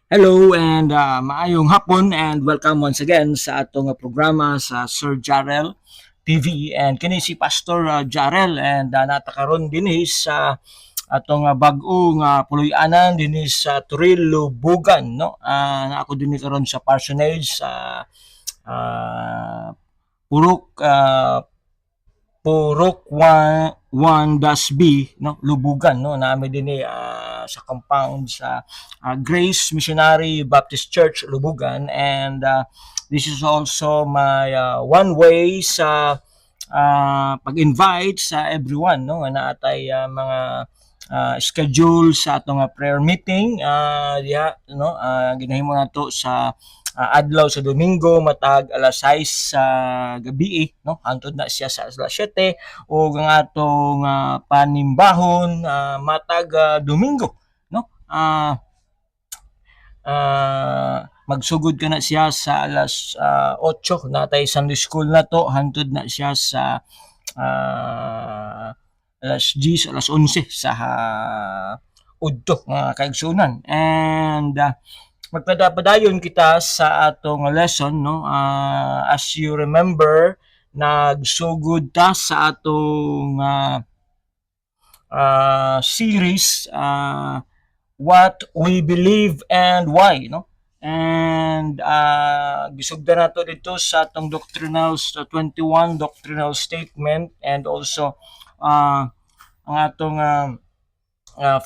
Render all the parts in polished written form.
Hello and maayong hapon and welcome once again sa atong programa sa Sir Jarrell TV and kini si Pastor Jarrell and natakaron dinhi sa atong bag-o nga puloy-anan dinhi sa Turil Lubugan no. Na ako dinhi karon sa parsonage sa Purok Purok 1-B no Lubugan no naami dinhi sa compound sa Grace Missionary Baptist Church Lubugan and this is also my one way sa pag-invite sa everyone no nga naatay mga schedule sa atong prayer meeting diha no ginahimo nato sa adlaw sa Domingo matag alas 6 sa gabi no hangtod na siya sa alas 7 o ang atong panimbahon matag Domingo no magsugod ka na siya sa alas 8 natay Sunday school na to hangtod na siya sa alas 10 alas 11 sa udto mga kaigsunan and magpadapadayon kita sa atong lesson no as you remember nagsugod ta sa atong series what we believe and why no and gisugdan nato dito sa atong doctrinal 21 doctrinal statement and also ang atong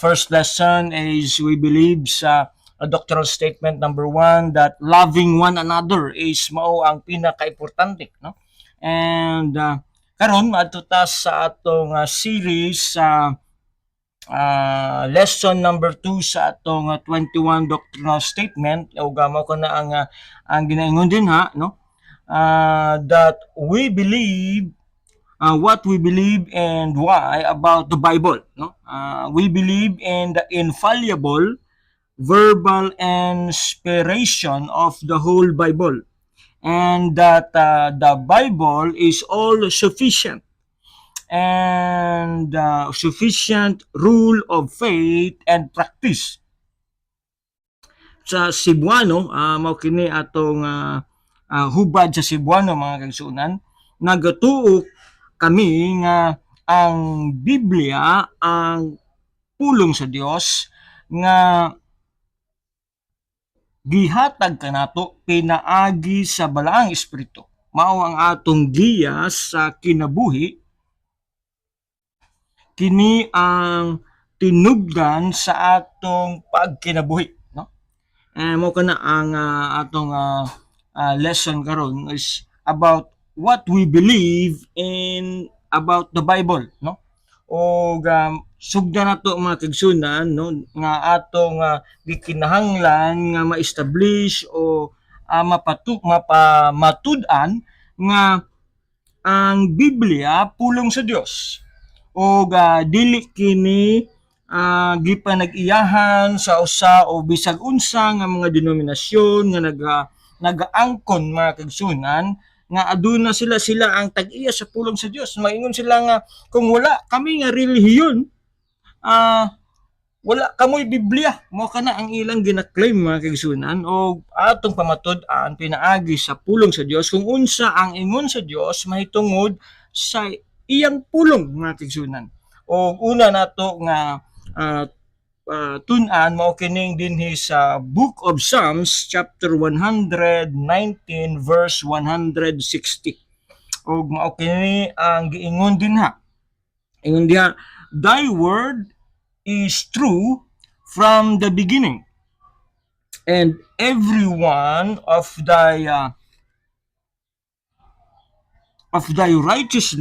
first lesson is we believe sa a doctrinal statement number 1 that loving one another is mao ang pinaka-importante no and karon maadto ta sa atong series sa lesson number 2 sa atong 21 doctrinal statement o gamaw ko na ang ginaingon din ha no that we believe what we believe and why about the Bible no we believe in the infallible verbal inspiration of the whole Bible and that the Bible is all sufficient and sufficient rule of faith and practice. Sa Cebuano, mao kini atong hubad sa Cebuano mga kaigsunan, nagatuo kami nga ang Biblia ang pulong sa Dios nga gihatag kanato pinaagi sa balaang espiritu. Mao ang atong giya sa kinabuhi kini ang tinubdan sa atong pagkinabuhi no mo kana ang atong lesson karon is about what we believe in about the Bible no o sugdan nato mga kaigsunan no nga atong gikinahanglan nga ma-establish o matud-an nga ang Biblia pulong sa Dios o dili kini gipanag-iyahan sa usa o bisag unsa nga mga denominasyon nga nagaangkon mga kaigsunan nga aduna sila ang tag-iya sa pulong sa Dios. Maingon sila nga kung wala kami nga relihiyon, wala kamoy Biblia. Mo kana ang ilang gina-claim mga kaigsunan o atong pamatud-an pinaagi sa pulong sa Dios kung unsa ang ingon sa Dios mahitungod sa iyang pulong mga kaigsunan. O una nato nga tun-an mao kining dinhi sa Book of Psalms chapter 119 verse 160. Og mao kini ang giingon din ha. Ingon diha, thy word is true from the beginning, and every one of thy righteous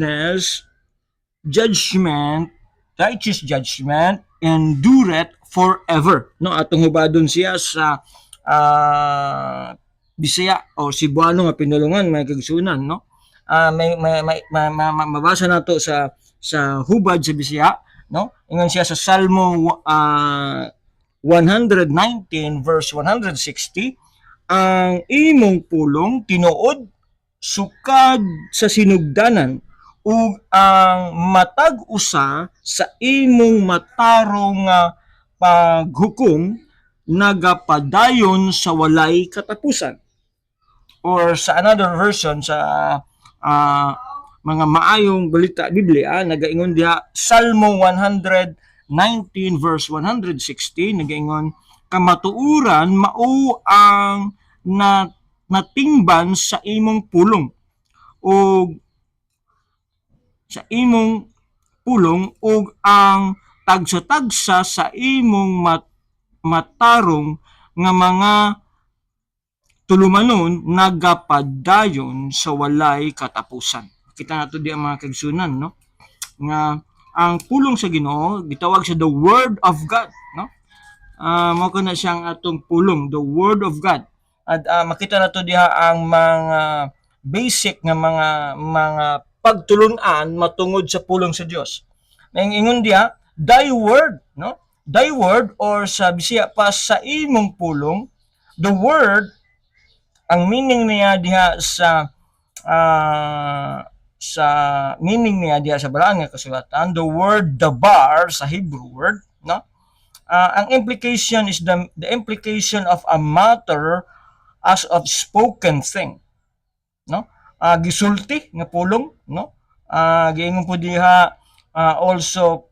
judgment endureth forever no atong hubadon siya sa Bisaya o Cebuano nga pinulungan mga kaigsunan no mabasa nato sa hubad sa Bisaya no ingon siya sa Salmo 119 verse 160 ang imong pulong tinuod sukad sa sinugdanan ug ang matag usa sa imong matarong paghukom nagapadayon sa walay katapusan. Or sa another version sa uh, mga maayong balita Biblia, nagaingon diha Salmo 119 verse 116, nagaingon kamatuuran mao ang natingban sa imong pulong o sa imong pulong ug ang tagsa-tagsa sa imong matarong nga mga tulumanon nagapadayon sa walay katapusan. Kita nato di ang mga kaigsunan, no? Nga ang pulong sa Ginoo gitawag sa the word of God, no? Mao kana siyang atong pulong, the word of God. At makita nato diha ang mga basic nga mga pagtulunan matungod sa pulong sa Dios. Ingon diha, thy word, no? Thy word or sa Bisaya pa sa imong pulong, the word ang meaning niya diha sa meaning niya diha sa balaan nga kasulatan, the word dabar sa Hebrew word, no? Ang implication is the implication of a matter as of spoken thing, no? Gisulti nga pulong, no? Giingon po diha also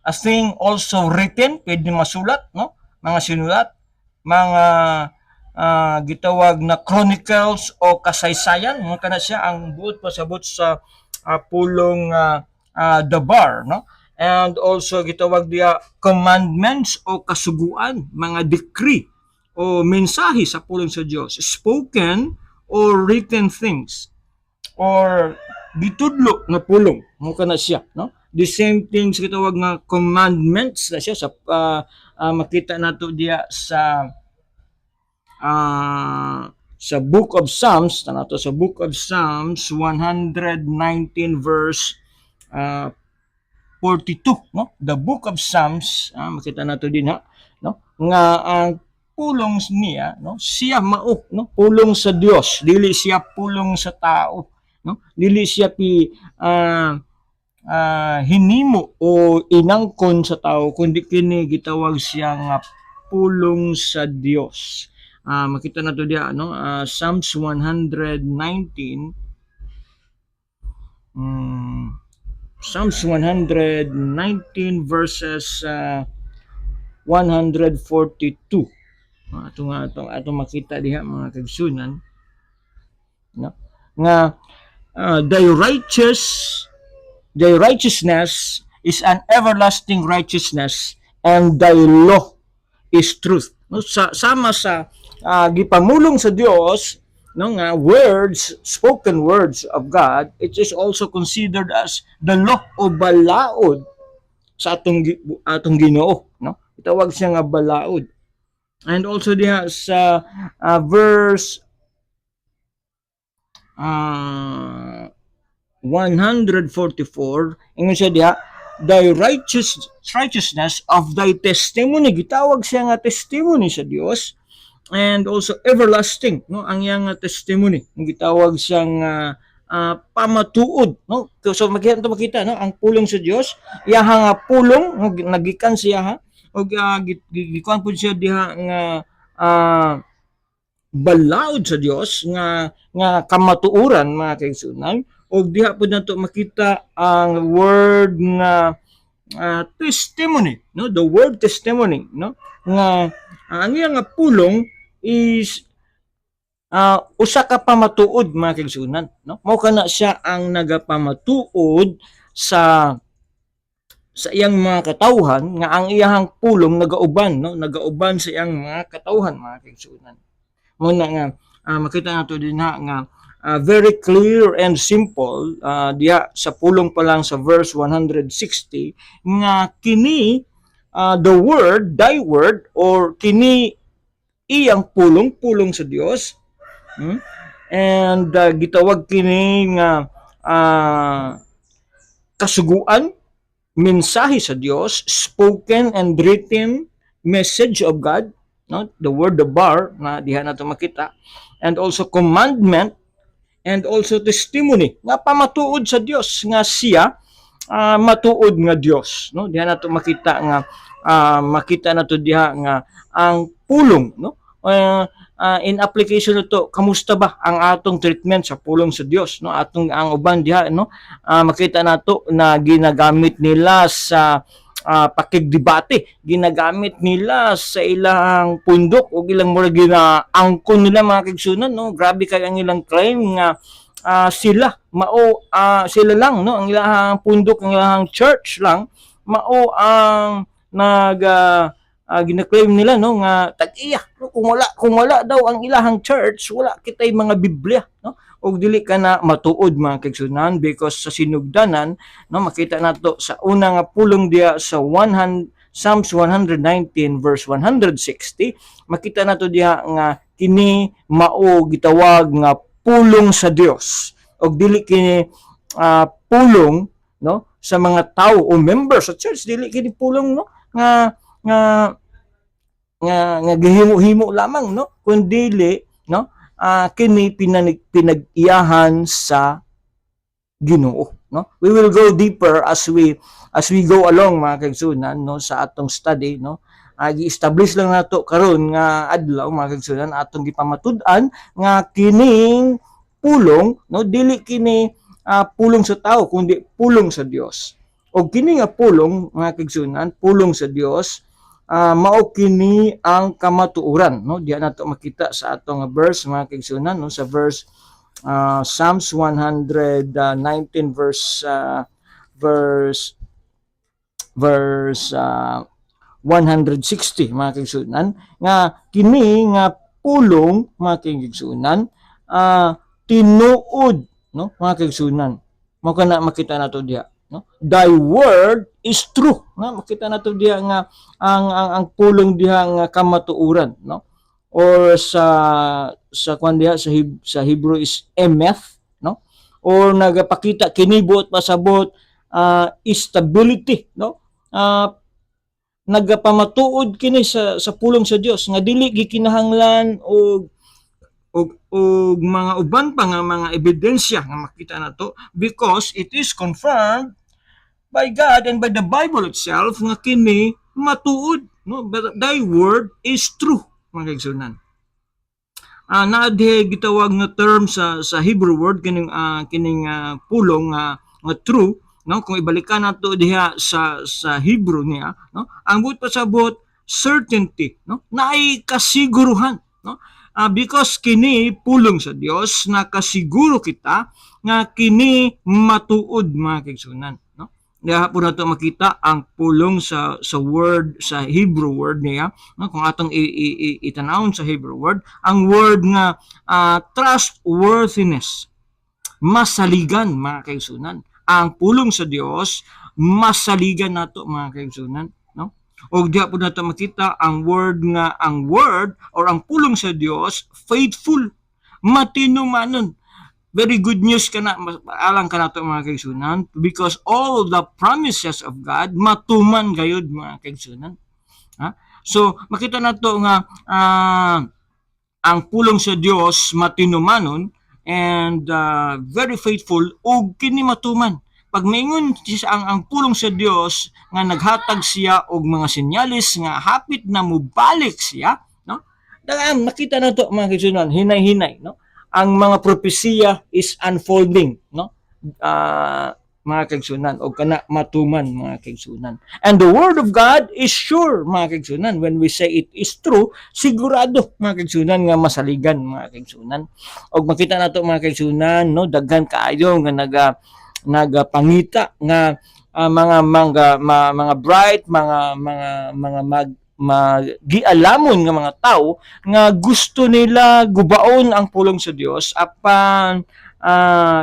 a thing also written, pwede masulat, no? Mga sinulat, mga gitawag na chronicles o kasaysayan, mo kana siya ang buot pasabot sa pulong dabar, no? And also gitawag diya commandments o kasuguan, mga decree o mensahe sa pulong sa Dios, spoken or written things or bitudlo na pulong, mo kana siya, no? The same things gitawag nga commandments na siya sa makita nato diya sa Book of Psalms, nato sa Book of Psalms 119 verse 42, no? The Book of Psalms, makita nato din ha, no? Nga ang pulong niya, no? Siya mao, no? Pulong sa Dios, dili siya pulong sa tao, no? Dili siya hinimo o inangkon sa tao, kundi kini gitawag siya nga pulong sa Dios. Makita na to diya, no? Psalms 119, Psalms 119 verses 142. Ato makita diha mga kaigsunan, no? Nga thy righteousness is an everlasting righteousness, and thy law is truth. No? Sama sa gipamulong sa Dios, no, nga words, spoken words of God, it is also considered as the law o balaod sa atong Ginoo, no? Itawag siya nga balaod. And also diha sa verse 144, ingon siya diha, thy righteousness of thy testimony, gitawag siya nga testimony sa Dios, and also everlasting, no, ang iyang testimony, gitawag siyang pamatuod, no? So makita, no, ang pulong sa Dios, iyaha nga pulong nagikan siya ha, og gikuan pud siya diha nga balaod sa Dios nga kamatuoran, mga kaigsunan, og diha pud nato makita ang word nga testimony, no? The word testimony, no? Nga ang iyang nga pulong is usa ka pamatuod, mga kaigsunan, no? Mao kana siya ang nagapamatuod sa iyang mga katawhan, nga ang iyang pulong nagauban, no? Nagauban sa iyang mga katawhan, mga kaigsunan. Muna nga makita nato din nga very clear and simple diya sa pulong pa lang sa verse 160 nga kini the word, thy word, or kini iyang pulong sa Dios, and gitawag kini nga kasuguan, mensahe sa Dios, spoken and written message of God, no? The word, the bar na diha nato makita, and also commandment, and also testimony nga pamatuod sa Dios nga siya matuod nga Dios, no? Diha nato makita nga makita nato diha nga ang pulong, no? In application nito, kamusta ba ang atong treatment sa pulong sa Dios, no? Atong ang uban diha, no? Makita nato na ginagamit nila sa pakigdebate, ginagamit nila sa ilang pundok o ilang mura ginaangkon nila mga kaigsunan, no? Grabe kay ang ilang claim nga sila sila lang, no, ang ilahang pundok, ang ilahang church lang mao ang gina-claim nila, no, nga tag-iya, no? Kung wala daw ang ilahang church, wala kitay mga Biblia, no, og dili ka na matuod mga kaigsunan, because sa sinugdanan, no, makita nato sa una nga pulong diya sa Psalms 119 verse 160, makita nato diha nga kini mao gitawag nga pulong sa Dios, og dili kini pulong, no, sa mga tao o members sa church, dili kini pulong, no, nga nga nga gihimo-himo lamang, no, kundi no, kini pinag-iyahan sa Ginoo, no. We will go deeper as we go along mga kaigsunan, no, sa atong study, no. Gi-establish lang nato karon nga adlaw mga kaigsunan atong gipamatud-an nga kining pulong, no, dili kini pulong sa tao kundi pulong sa Dios. Og kini nga pulong mga kaigsunan, pulong sa Dios, mao kini ang kamatuoran, no. Diya nato makita sa atong verse mga kaigsunan, no, sa verse Psalms 119 verse 160 mga kaigsunan, nga kini nga pulong mga kaigsunan tinuod, no, mga kaigsunan. Mao kana makita nato diha, no, thy word is true, no, makita nato diha nga ang pulong diha nga kamatuoran, no, or sa kwan diha sa Hebrew is emeth, no, or nagapakita kinibot pasabot stability, no, nagapamatuod kini sa pulong sa Dios nga dili gikinahanglan og mga uban pa nga mga ebidensya nga makita nato, because it is confirmed by God and by the Bible itself nga kini matuod, no, but thy word is true mga kaigsunan. Naadhe gitawag nga term sa Hebrew word kining pulong nga true, no, kung ibalikan nato diha sa Hebrew niya, no, ang buot pasabot certainty, no, naay kasiguruhan, no, because kini pulong sa Dios, nakasiguro kita nga kini matuod mga kaigsunan, no. Diha po nato makita ang pulong sa word, sa Hebrew word niya, no, kung atong itanawon sa Hebrew word, ang word nga trustworthiness, masaligan mga kaigsunan. Ang pulong sa Dios masaligan nato mga kaigsunan, no. Og diha po nato makita ang word or ang pulong sa Dios faithful, matinumanon. Very good news kana alang ka nato mga kaigsunan, because all the promises of God matuman gayud mga kaigsunan. So makita nato nga ang pulong sa Dios matinumanon and very faithful ug kini matuman. Pag maingon ang pulong sa Dios nga naghatag siya og mga senyalis nga hapit na mubalik siya, no, nakita nato mga kaigsunan, hinay-hinay, no, ang mga propesiya is unfolding, no, mga kaigsunan, o kana matuman mga kaigsunan. And the word of God is sure mga kaigsunan. When we say it is true, sigurado mga kaigsunan nga masaligan mga kaigsunan. Og makita nato mga kaigsunan, no, daghan kaayo nga nagapangita nga mga bright, mga gialamon nga mga tao nga gusto nila gubaon ang pulong sa Dios apan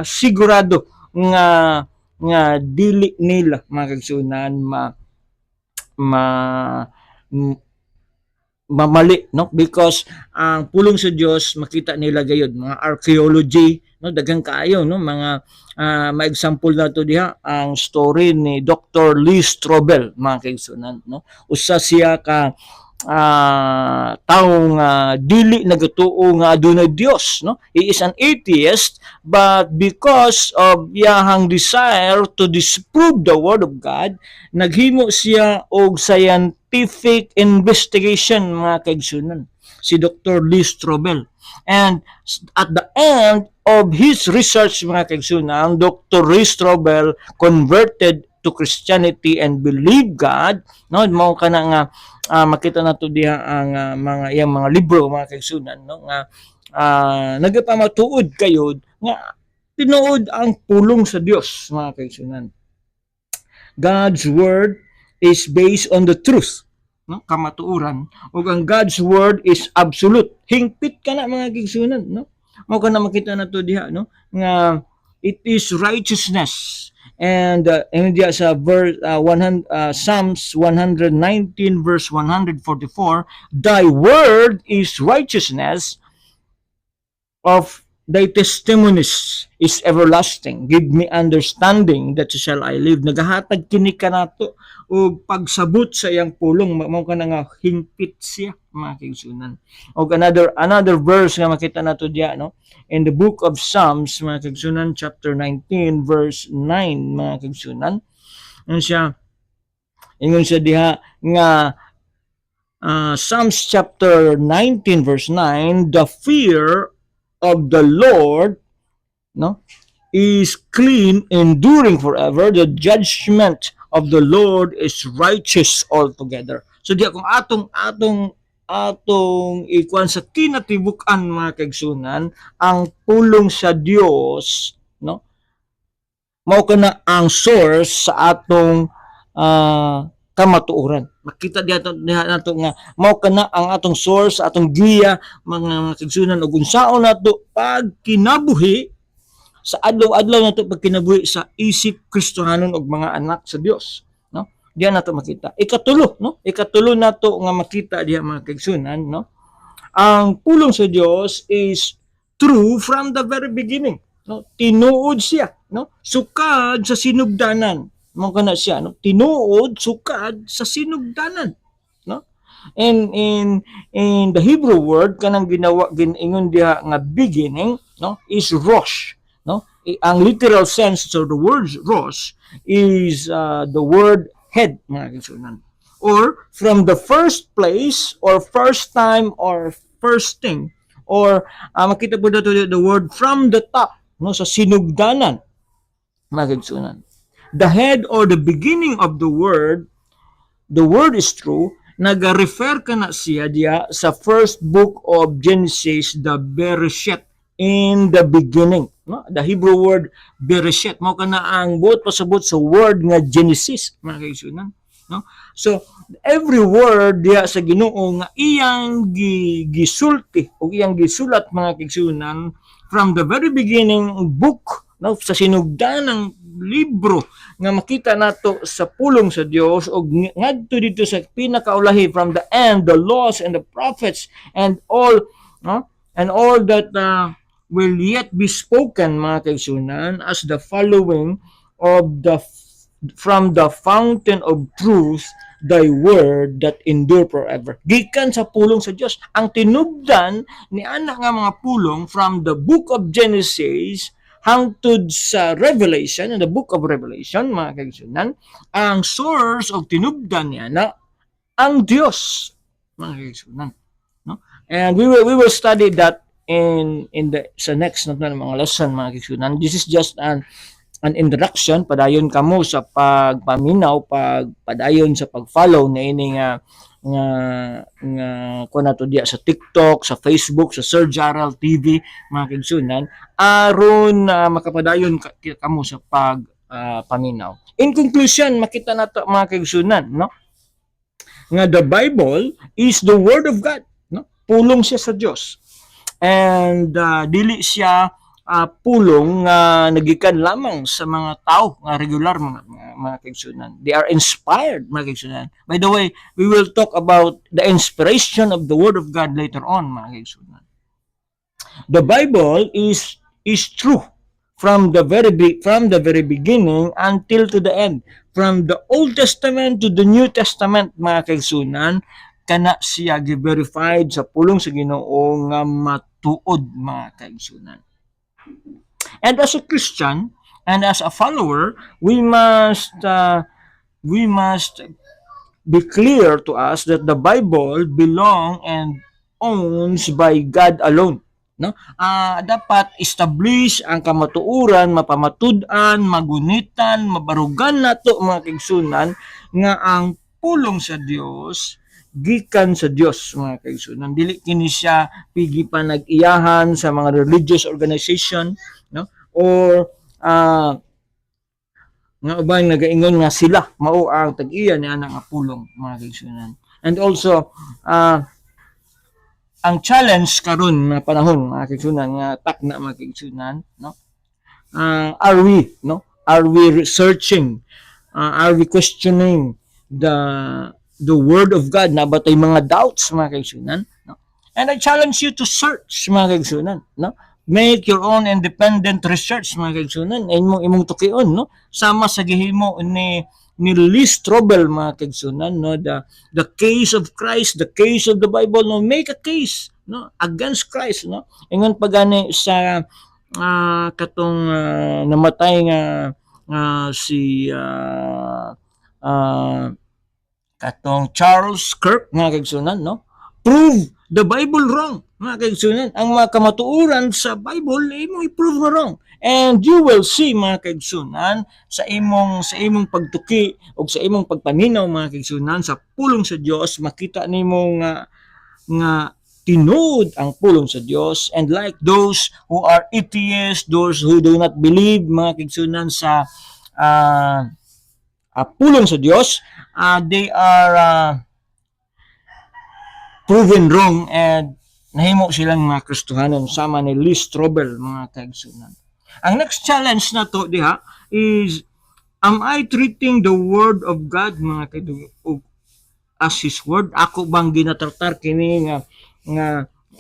sigurado nga dili nila mga kaigsunan mamali, no, because ang pulong sa Dios makita nila gayud mga archaeology, no, daghang kaayo, no, mga ma-example nato diha ang story ni Dr. Lee Strobel mga kaigsunan, no. Usa siya ka taong dili nagatuo nga adunay Dios, no? He is an atheist, but because of iyahang desire to disprove the word of God, naghimo siya og scientific investigation, mga kaigsunan, si Dr. Lee Strobel. And at the end of his research, mga kaigsunan, Dr. Lee Strobel converted to Christianity and believe God, no? Mao kana nga makita nato diha ang mga iyang mga libro, mga kaigsunan, no, nga nagapamatuod kayo nga tinuod ang pulong sa Dios, mga kaigsunan. God's word is based on the truth, no, kamatuoran, ug ang God's word is absolute. Hingpit kana, mga kaigsunan, no? Mao kana makita nato diha, no, nga it is righteousness. And diya sa verse 100, Psalms 119 verse 144, thy word is righteousness, of thy testimonies is everlasting. Give me understanding that shall I live. Nagahatag kini kanato og pagsabot sa iyang pulong, mao ka nga hingpit siya, mga kaigsunan. Og another verse nga makita nato diya, no, in the book of Psalms, mga kaigsunan, chapter 19 verse 9, mga kaigsunan. Ingon siya diha nga Psalms chapter 19 verse 9, the fear of the Lord, no, is clean, enduring forever. The judgment of the Lord is righteous altogether. So diya kung atong ikuan sa kinatibuk-an, mga kaigsunan, ang pulong sa Dios, no, mao kana ang source sa atong kamatuoran. Makita diha nato nga mao kana ang atong source, atong giya, mga kaigsunan, ug unsaon nato pag kinabuhi sa adlaw-adlaw nato pag kinabuhi sa isip Kristohanon og mga anak sa Dios, no? Diha nato makita. Ikatulo, no? Ikatulo nato nga makita diha, mga kaigsunan, no? Ang pulong sa Dios is true from the very beginning, no? Tinuod siya, no? Sukad sa sinugdanan. Mao kana siya, no? Tinuod sukad sa sinugdanan, no? In the Hebrew word kanang giningon diha nga beginning, no, is rosh, no? Ang literal sense of the word rosh is the word head, mga kaigsunan, or from the first place, or first time, or first thing, or makita po dito the word from the top, no, sa sinugdanan, mga kaigsunan. The head or the beginning of the word is true, naga-refer ka na siya diya sa first book of Genesis, the Bereshit, in the beginning, no? The Hebrew word Bereshit, mao kana ang buot pasabot sa word nga Genesis, mga kaigsunan, no? So every word diya sa Ginoo nga iyang gisulti o iyang gisulat, mga kaigsunan, from the very beginning book, no, sa sinugdanang libro nga makita nato sa pulong sa Dios, og ngadto dito sa pinakaulahi, from the end, the laws and the prophets and all, no, and all that will yet be spoken, mga kaigsunan, as the following of the from the fountain of truth, thy word that endure forever. Gikan sa pulong sa Dios ang tinubdan ni ana nga mga pulong from the book of Genesis hangtod sa Revelation, in the book of Revelation, mga kaigsunan, ang source of tinubdan niya na ang Dios, mga kaigsunan, no? And we will study that in the sa next na mga lesson, mga kaigsunan. This is just an introduction, padayon kamo sa pagpaminaw, padayon sa pag-follow na ini nga kuno nato diya sa TikTok, sa Facebook, sa Sir Jarrell TV, mga kaigsunan, aron makapadayon kamo sa paminaw. In conclusion, makita nato, mga kaigsunan, no, nga the Bible is the word of God, no? Pulong siya sa Dios, and dili siya pulong nga nagikan lamang sa mga tao nga regular, mga kaigsunan. They are inspired, mga kaigsunan. By the way, we will talk about the inspiration of the word of God later on, mga kaigsunan. The Bible is true from the very beginning until to the end. From the Old Testament to the New Testament, mga kaigsunan, kana siya gi-verified sa pulong sa Ginoo nga matuod mga kaigsunan. And as a Christian and as a follower, we must be clear to us that the Bible belong and owns by God alone. No? Dapat establish ang kamatuuran, mapamatud-an, magunitan, mabarugan nato mga kaigsunan nga ang pulong sa Dios gikan sa Dios mga kaigsunan. Dili kini siya pigi pa nag-iyahan sa mga religious organization, no? Or nga ubang nagaingon nga sila mao ang tag-iya ni ana nga pulong mga kaigsunan. And also ang challenge karon na panahon mga kaigsunan nga takna mga kaigsunan, no? Are we researching, are we questioning the word of God na batay mga doubts mga kaigsunan, no? And I challenge you to search mga kaigsunan, no? Make your own independent research mga kaigsunan, imong tukion, no? Sama sa gihimo ni Lee Strobel mga kaigsunan, no? The case of Christ, the case of the Bible, no? Make a case, no? Against Christ, no? Ingon pa gani sa katong namatay nga si katong Charles Kirk mga kaigsunan, no? Prove the Bible wrong mga kaigsunan. Ang mga kamatuoran sa Bible imong i-prove nga wrong, and you will see mga kaigsunan sa imong pagtuki o sa imong pagpaminaw mga kaigsunan sa pulong sa Dios, makita nimo nga tinuod ang pulong sa Dios. And like those who are atheists, those who do not believe mga kaigsunan sa pulong sa Dios, they are proven wrong and nahimo silang mga Kristohanon sama ni Lee Strobel mga kaigsunan. Ang next challenge na to diha is, am I treating the word of God mga kaigsunan as His word? Ako bang ginatratar kini nga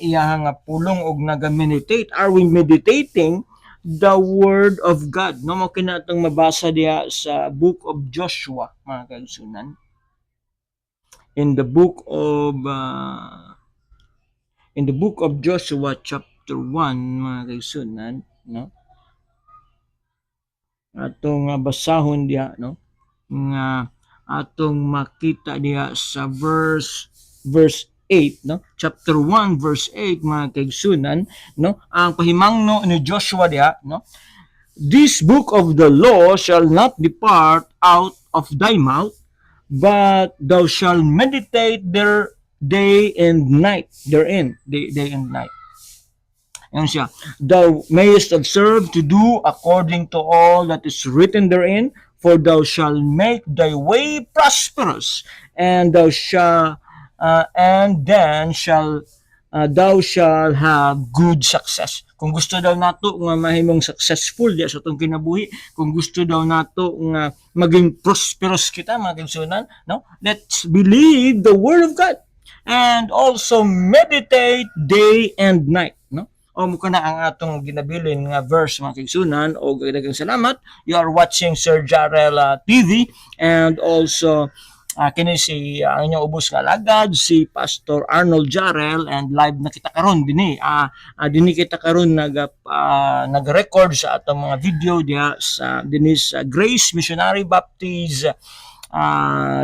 iya nga pulong og naga-meditate? Are we meditating the word of God? No mo kinatong mabasa diha sa book of Joshua mga kaigsunan. In the book of Joshua chapter 1 mga kaigsunan, no? Atong basahon diha, no? Nga atong makita diha sa verse 8, no? Chapter 1 verse 8 mga kaigsunan, no? Ang pahimangno ni Joshua diha, no? This book of the law shall not depart out of thy mouth, but thou shalt meditate there day and night, therein, day and night. Yan siya. Thou mayest observe to do according to all that is written therein, for thou shalt make thy way prosperous, and thou shalt thou shall have good success. Kung gusto daw nato nga mahimong successful diya sa atong kinabuhi, kung gusto daw nato nga maging prosperous kita mga kaigsunan, no? Let's believe the word of God and also meditate day and night, no? O muka na ang atong ginabilin nga verse mga kaigsunan. O daghang salamat. You are watching Sir Jarrell TV, and also kini si ang inyong ubos nga alagad si Pastor Arnold Jarrell, and live na kita karon dinhi dinhi kita karon nag-record sa atong mga video diha sa dinhi sa Grace Missionary Baptist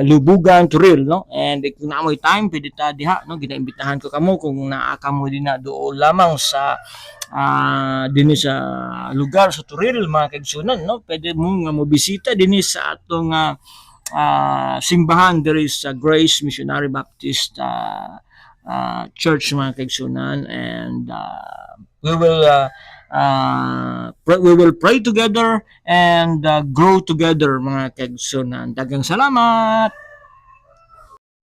Lubugan, Turil, no? And kung naamoy time pwede ta diha, no? Ginaimbitahan ko kamo kung naa kamo din na doon lamang sa dinhi sa lugar sa Turil mga kaigsunan, no? Pwede mo nga mobisita dinhi sa atong simbahan. There is Grace Missionary Baptist Church mga kaigsunan, and we will pray together and grow together mga kaigsunan. Daghang salamat.